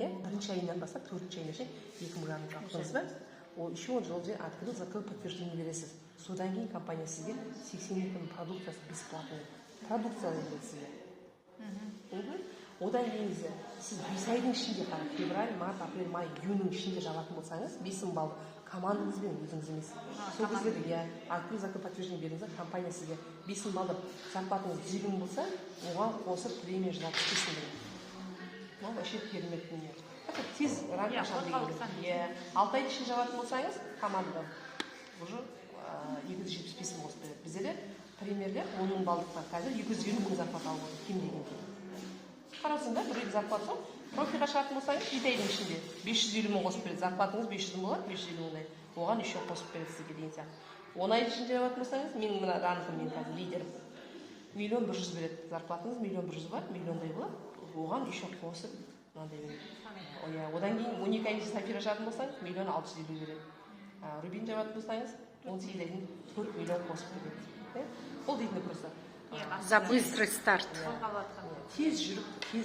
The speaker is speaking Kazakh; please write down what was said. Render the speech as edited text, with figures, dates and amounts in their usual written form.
бірінші айынан бастап 4-ші айына шейін 2000 грамм жаптыңыз ба, ол еще жол же открыл, закрыл, подтверждение бересіз. Содан кейін компания сізге 82 күн продукциясы бесплатный. Продукция береді сізге. Одан кейін сіз 5 айдың ішінде қарап, февраль, март, апрель, май, июньнің ішінде жабатын болсаңыз, 5000 балл командаңызбен өзіңіз емес. Сол кезде открыл, закрыл, подтверждение беріңіз, компания сізге 5000 балды зарплатыңыз 100 болса, оған қосып премия жинап істейсің деген. Ол вообще керемет дүние. Тез ранг ашам деген. 6 ай ішінде жабатын болсаңыз, команда уже 275 мың қосып береді. Бізде премьерлер 10 мың балдықтан қазір 220 мың зарплата алып отыр, кем деген кем. Қарасың да, бір зарплат сол, профиға шығатын болсаңыз, 7 айдың ішінде 550 мың қосып береді. Зарплатыңыз 500 мың болады, 550 мыңдай. Оған еще қосып береді сізге деген сияқты. 10 айдың ішінде жабатын болсаңыз, менің мына рангым, мен қазір лидерім. 1 100 000 береді. Зарплатыңыз 1 100 000 бар, миллиондай болады. Оған еще қосып мынандай береді. Одан кейін 12 айдың сафира жабатын болсаңыз, 1 650 береді. Рубин жабатын болсаңыз, 18 айдың 4 миллион қосып береді. Ол дейтіні просто за быстрый старт. Тез жүріп, тез